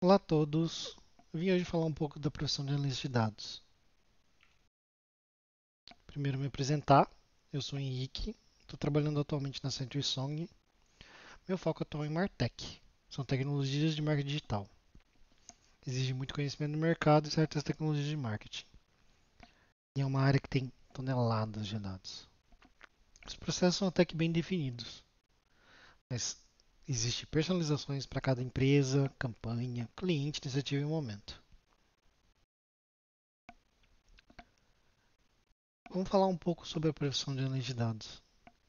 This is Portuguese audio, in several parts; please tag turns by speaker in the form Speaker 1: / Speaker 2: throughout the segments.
Speaker 1: Olá a todos. Eu vim hoje falar um pouco da profissão de analista de dados. Primeiro me apresentar. Eu sou o Henrique. Estou trabalhando atualmente na Century Song. Meu foco atual é em MarTech. São tecnologias de marketing digital. Exige muito conhecimento do mercado e certas tecnologias de marketing. E é uma área que tem toneladas de dados. Os processos são até que bem definidos, mas existem personalizações para cada empresa, campanha, cliente, iniciativa e momento. Vamos falar um pouco sobre a profissão de analista de dados.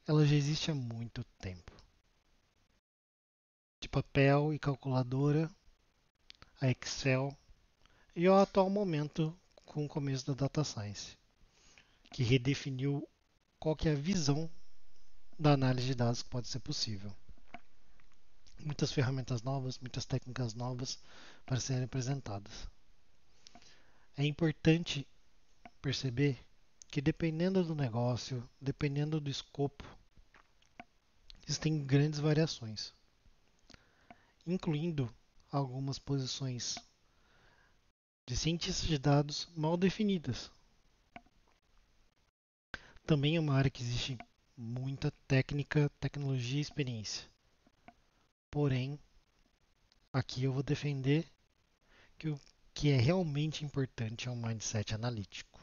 Speaker 1: Ela já existe há muito tempo. De papel e calculadora, a Excel e ao atual momento com o começo da Data Science, que redefiniu qual que é a visão da análise de dados que pode ser possível. Muitas ferramentas novas, muitas técnicas novas para serem apresentadas. É importante perceber que dependendo do negócio, dependendo do escopo, existem grandes variações, incluindo algumas posições de cientistas de dados mal definidas. Também é uma área que existe muita técnica, tecnologia e experiência. Porém, aqui eu vou defender que o que é realmente importante é um mindset analítico.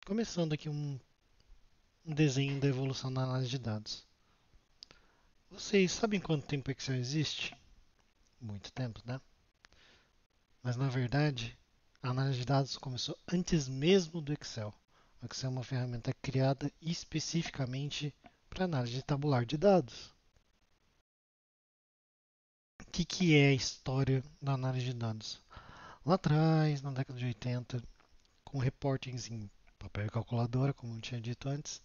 Speaker 1: Começando aqui um desenho da evolução da análise de dados. Vocês sabem quanto tempo o Excel existe? Muito tempo, né? Mas na verdade, a análise de dados começou antes mesmo do Excel. O Excel é uma ferramenta criada especificamente para análise tabular de dados. O que é a história da análise de dados? Lá atrás, na década de 80, com reportings em papel e calculadora, como eu tinha dito antes,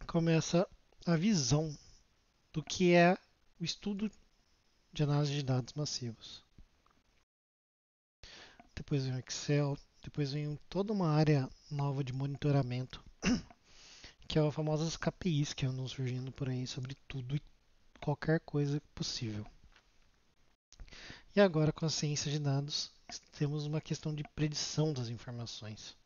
Speaker 1: começa a visão do que é o estudo de análise de dados massivos. Depois vem o Excel, depois vem toda uma área nova de monitoramento, que é as famosas KPIs que andam surgindo por aí sobre tudo e qualquer coisa possível. E agora, com a ciência de dados, temos uma questão de predição das informações.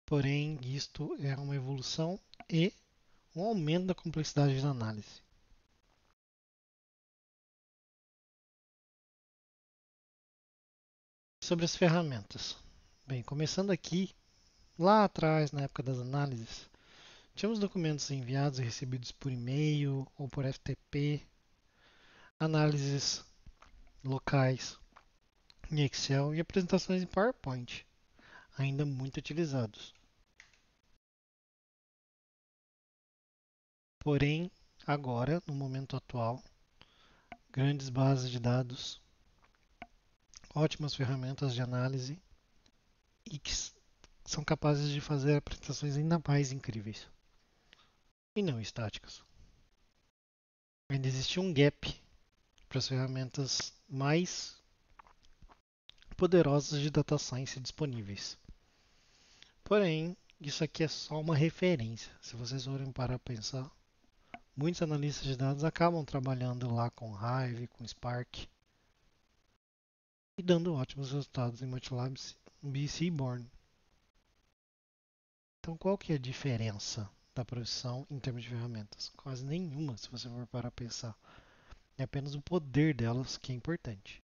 Speaker 1: Porém, isto é uma evolução e um aumento da complexidade da análise. Sobre as ferramentas. Bem, começando aqui, lá atrás, na época das análises, tínhamos documentos enviados e recebidos por e-mail ou por FTP, análises locais em Excel e apresentações em PowerPoint, ainda muito utilizados. Porém, agora, no momento atual, grandes bases de dados, ótimas ferramentas de análise e que são capazes de fazer apresentações ainda mais incríveis e não estáticas. Ainda existe um gap para as ferramentas mais poderosas de data science disponíveis. Porém, isso aqui é só uma referência. Se vocês forem parar para pensar, muitos analistas de dados acabam trabalhando lá com Hive, com Spark e dando ótimos resultados em MATLAB, BC e Born. Então, qual que é a diferença da profissão em termos de ferramentas? Quase nenhuma, se você for parar para pensar. É apenas o poder delas que é importante.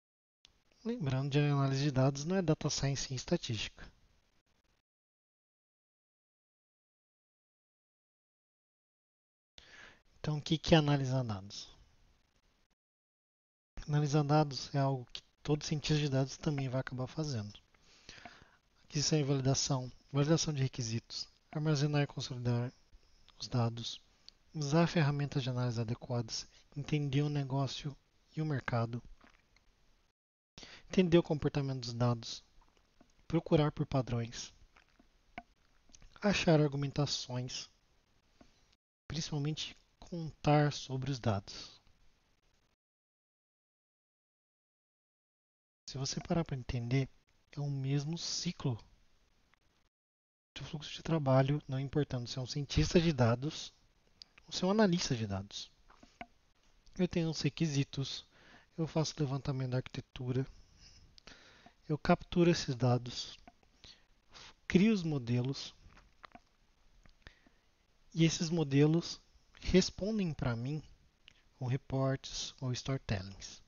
Speaker 1: Lembrando que a análise de dados não é data science em estatística. Então, o que é analisar dados? Analisar dados é algo que todo cientista de dados também vai acabar fazendo. Aquisição e validação, validação de requisitos, armazenar e consolidar os dados, usar ferramentas de análise adequadas, entender o negócio e o mercado, entender o comportamento dos dados, procurar por padrões, achar argumentações, principalmente contar sobre os dados. Se você parar para entender, é o mesmo ciclo do fluxo de trabalho, não importando se é um cientista de dados ou se é um analista de dados. Eu tenho os requisitos, eu faço levantamento da arquitetura, eu capturo esses dados, crio os modelos e esses modelos respondem para mim com reportes ou storytellings.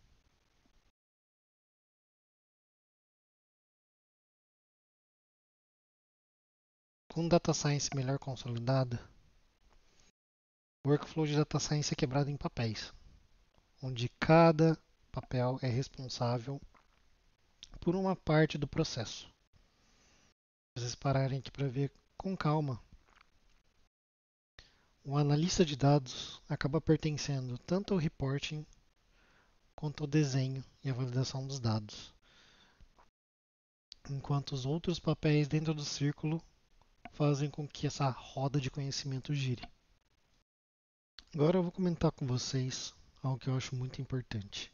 Speaker 1: Com data science melhor consolidada, o workflow de data science é quebrado em papéis, onde cada papel é responsável por uma parte do processo. Se vocês pararem aqui para ver com calma, o analista de dados acaba pertencendo tanto ao reporting quanto ao desenho e à validação dos dados, enquanto os outros papéis dentro do círculo fazem com que essa roda de conhecimento gire. Agora eu vou comentar com vocês algo que eu acho muito importante,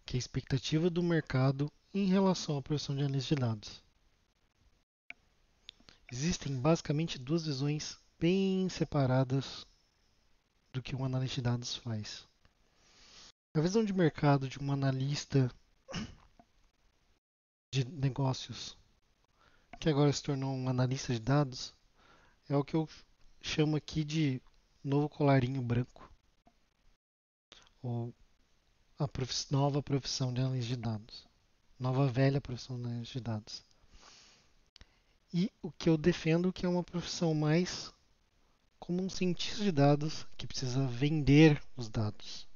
Speaker 1: que é a expectativa do mercado em relação à profissão de analista de dados. Existem basicamente duas visões bem separadas do que um analista de dados faz. A visão de mercado de um analista de negócios, que agora se tornou um analista de dados, é o que eu chamo aqui de novo colarinho branco, ou a nova profissão de analista de dados, nova velha profissão de analista de dados. E o que eu defendo que é uma profissão mais como um cientista de dados que precisa vender os dados.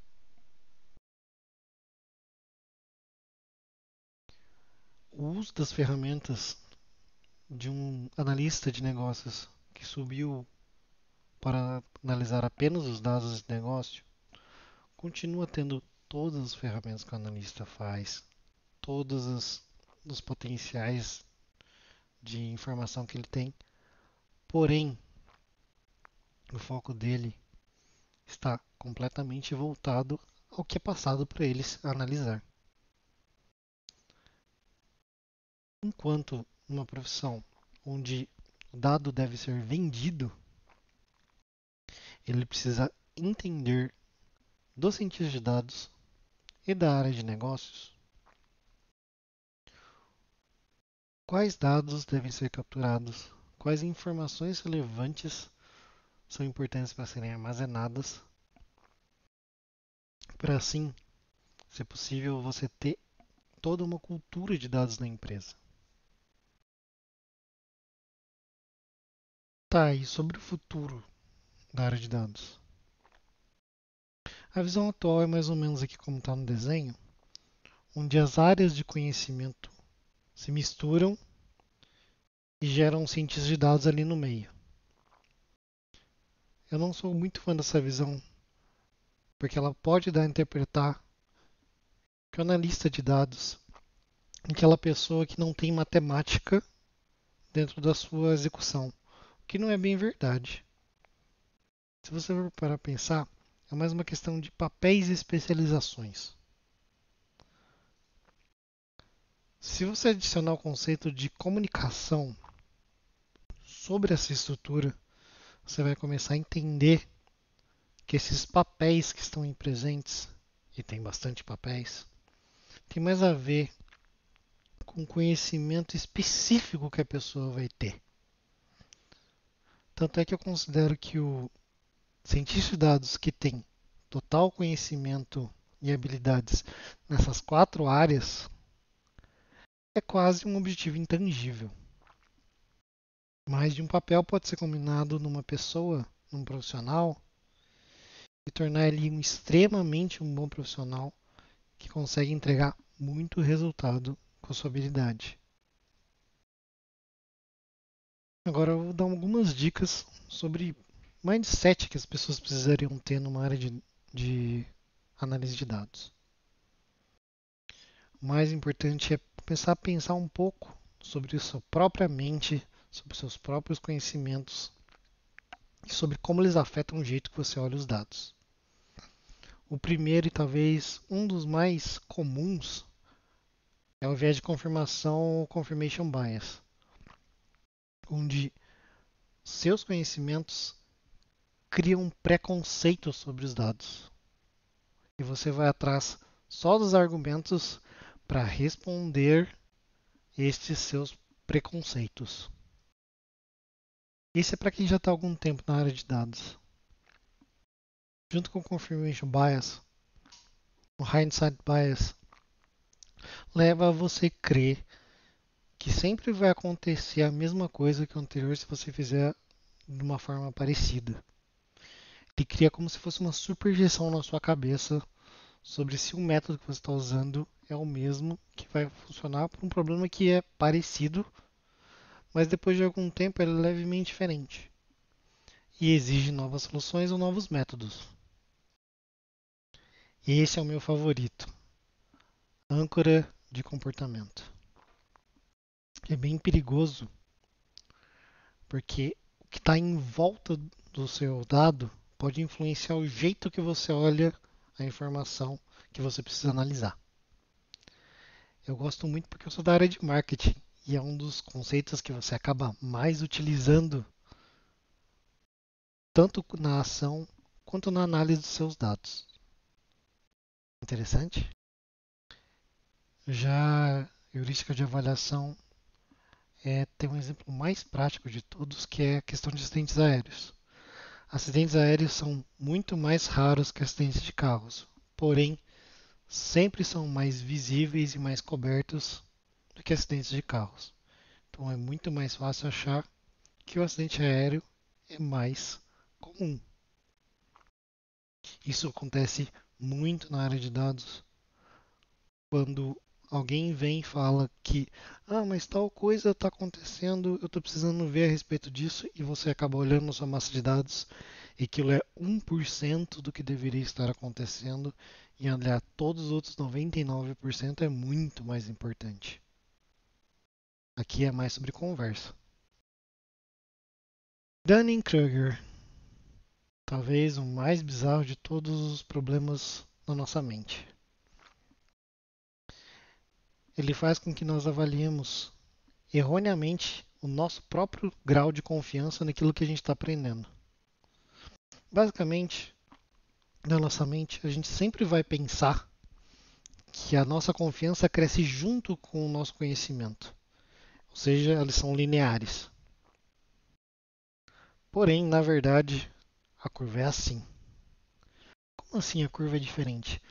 Speaker 1: O uso das ferramentas de um analista de negócios que subiu para analisar apenas os dados de negócio continua tendo todas as ferramentas que o analista faz, todos os potenciais de informação que ele tem, porém o foco dele está completamente voltado ao que é passado para ele analisar. Enquanto uma profissão onde o dado deve ser vendido, ele precisa entender do cientista de dados e da área de negócios quais dados devem ser capturados, quais informações relevantes são importantes para serem armazenadas, para assim, se possível, você ter toda uma cultura de dados na empresa. Tá, e sobre o futuro da área de dados? A visão atual é mais ou menos aqui como está no desenho, onde as áreas de conhecimento se misturam e geram cientistas de dados ali no meio. Eu não sou muito fã dessa visão, porque ela pode dar a interpretar que o analista de dados é aquela pessoa que não tem matemática dentro da sua execução, o que não é bem verdade. Se você for para pensar, é mais uma questão de papéis e especializações. Se você adicionar o conceito de comunicação sobre essa estrutura, você vai começar a entender que esses papéis que estão aí presentes, e tem bastante papéis, tem mais a ver com o conhecimento específico que a pessoa vai ter. Tanto é que eu considero que o cientista de dados que tem total conhecimento e habilidades nessas quatro áreas é quase um objetivo intangível. Mais de um papel pode ser combinado numa pessoa, num profissional, e tornar ele extremamente um bom profissional que consegue entregar muito resultado com a sua habilidade. Agora eu vou dar algumas dicas sobre mindset que as pessoas precisariam ter numa área de análise de dados. O mais importante é começar a pensar um pouco sobre a sua própria mente, sobre seus próprios conhecimentos e sobre como eles afetam o jeito que você olha os dados. O primeiro e talvez um dos mais comuns é o viés de confirmação ou confirmation bias, onde seus conhecimentos criam um preconceito sobre os dados. E você vai atrás só dos argumentos para responder estes seus preconceitos. Isso é para quem já está há algum tempo na área de dados. Junto com o Confirmation Bias, o Hindsight Bias leva a você crer que sempre vai acontecer a mesma coisa que o anterior se você fizer de uma forma parecida. Ele cria como se fosse uma superjeção na sua cabeça sobre se o método que você está usando é o mesmo que vai funcionar para um problema que é parecido, mas depois de algum tempo ele é levemente diferente e exige novas soluções ou novos métodos. Esse é o meu favorito, âncora de comportamento. É bem perigoso porque o que está em volta do seu dado pode influenciar o jeito que você olha a informação que você precisa analisar. Eu gosto muito porque eu sou da área de marketing e é um dos conceitos que você acaba mais utilizando tanto na ação quanto na análise dos seus dados. Interessante? Já a heurística de avaliação tem um exemplo mais prático de todos, que é a questão de acidentes aéreos. Acidentes aéreos são muito mais raros que acidentes de carros, porém, sempre são mais visíveis e mais cobertos do que acidentes de carros. Então é muito mais fácil achar que o acidente aéreo é mais comum. Isso acontece muito na área de dados, quando alguém vem e fala que, mas tal coisa está acontecendo, eu estou precisando ver a respeito disso, e você acaba olhando na sua massa de dados e aquilo é 1% do que deveria estar acontecendo, e olhar todos os outros 99% é muito mais importante. Aqui é mais sobre conversa. Dunning-Kruger, talvez o mais bizarro de todos os problemas na nossa mente. Ele faz com que nós avaliemos erroneamente o nosso próprio grau de confiança naquilo que a gente está aprendendo. Basicamente, na nossa mente, a gente sempre vai pensar que a nossa confiança cresce junto com o nosso conhecimento, ou seja, elas são lineares. Porém, na verdade, a curva é assim. Como assim a curva é diferente?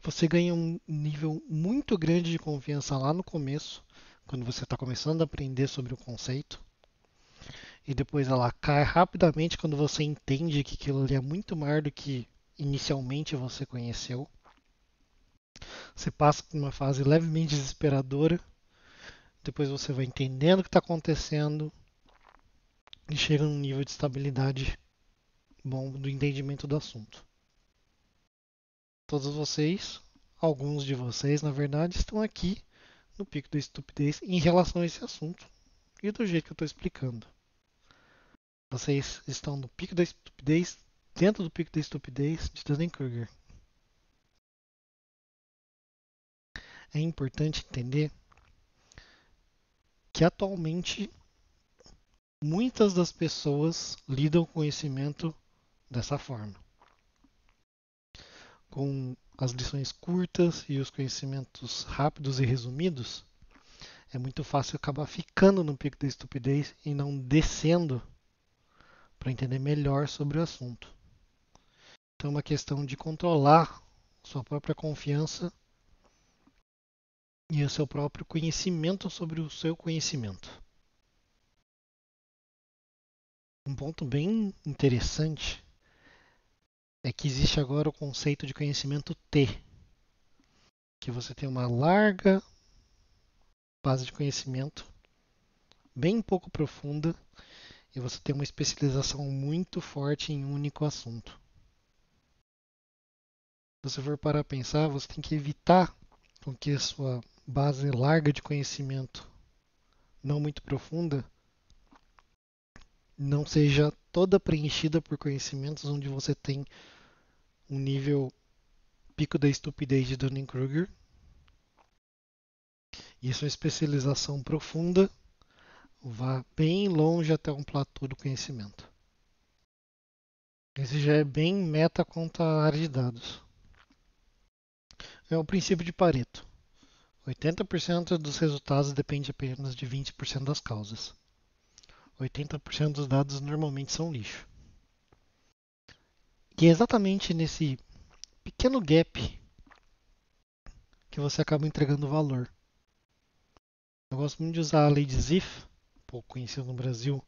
Speaker 1: Você ganha um nível muito grande de confiança lá no começo, quando você está começando a aprender sobre o conceito, e depois ela cai rapidamente quando você entende que aquilo ali é muito maior do que inicialmente você conheceu. Você passa por uma fase levemente desesperadora, depois você vai entendendo o que está acontecendo e chega num nível de estabilidade bom do entendimento do assunto. Todos vocês, alguns de vocês, na verdade, estão aqui no pico da estupidez em relação a esse assunto e do jeito que eu estou explicando. Vocês estão no pico da estupidez, dentro do pico da estupidez de Dunning-Kruger. É importante entender que atualmente muitas das pessoas lidam com conhecimento dessa forma. Com as lições curtas e os conhecimentos rápidos e resumidos, é muito fácil acabar ficando no pico da estupidez e não descendo para entender melhor sobre o assunto. Então é uma questão de controlar sua própria confiança e o seu próprio conhecimento sobre o seu conhecimento. Um ponto bem interessante é que existe agora o conceito de conhecimento T, que você tem uma larga base de conhecimento, bem pouco profunda, e você tem uma especialização muito forte em um único assunto. Se você for parar a pensar, você tem que evitar com que a sua base larga de conhecimento, não muito profunda, não seja toda preenchida por conhecimentos onde você tem um nível pico da estupidez de Dunning-Kruger e sua especialização profunda Vá bem longe até um platô do conhecimento. Esse já é bem meta quanto à área de dados. É o princípio de Pareto. 80% dos resultados depende apenas de 20% das causas. 80% dos dados normalmente são lixo. E é exatamente nesse pequeno gap que você acaba entregando valor. Eu gosto muito de usar a lei de Zipf, pouco conhecida no Brasil,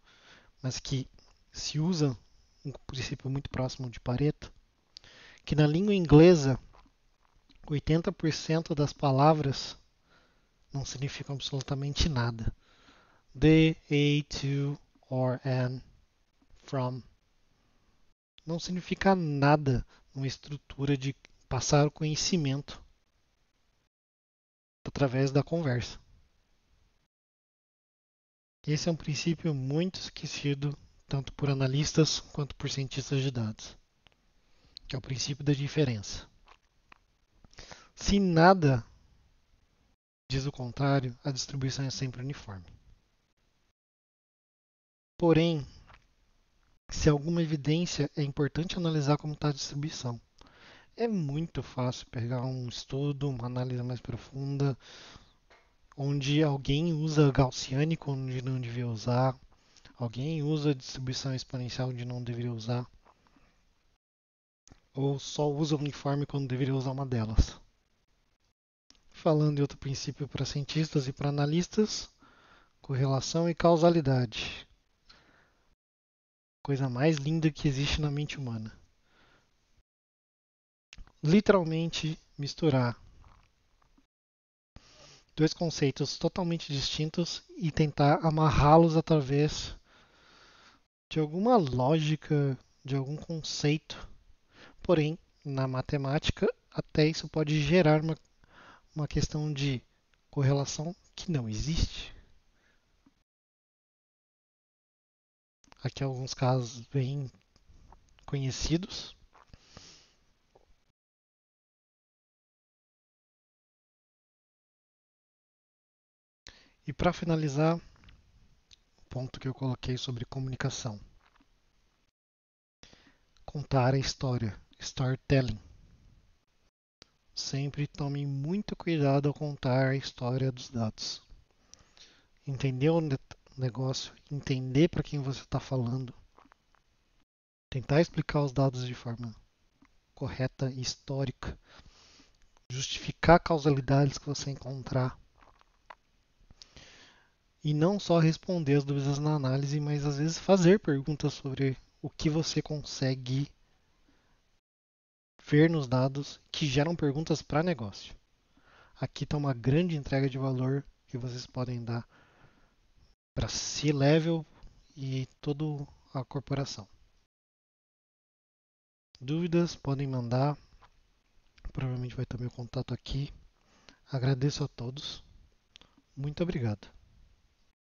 Speaker 1: mas que se usa um princípio muito próximo de Pareto, que na língua inglesa 80% das palavras não significam absolutamente nada. The, a, to, or, an, from não significa nada numa estrutura de passar o conhecimento através da conversa. Esse é um princípio muito esquecido tanto por analistas quanto por cientistas de dados, que é o princípio da diferença. Se nada diz o contrário, a distribuição é sempre uniforme. Porém, se há alguma evidência, é importante analisar como está a distribuição. É muito fácil pegar um estudo, uma análise mais profunda, onde alguém usa gaussiânico onde não devia usar, alguém usa distribuição exponencial onde não deveria usar, ou só usa uniforme quando deveria usar uma delas. Falando em outro princípio para cientistas e para analistas, correlação e causalidade. Coisa mais linda que existe na mente humana. Literalmente misturar dois conceitos totalmente distintos e tentar amarrá-los através de alguma lógica, de algum conceito. Porém, na matemática, até isso pode gerar uma questão de correlação que não existe. Aqui alguns casos bem conhecidos. E para finalizar, o ponto que eu coloquei sobre comunicação. Contar a história, storytelling. Sempre tome muito cuidado ao contar a história dos dados. Entender o negócio, entender para quem você está falando, tentar explicar os dados de forma correta e histórica, justificar causalidades que você encontrar e não só responder as dúvidas na análise, mas às vezes fazer perguntas sobre o que você consegue ver nos dados que geram perguntas para negócio. Aqui está uma grande entrega de valor que vocês podem dar para C-Level e toda a corporação. Dúvidas podem mandar, provavelmente vai ter meu contato aqui. Agradeço a todos. Muito obrigado.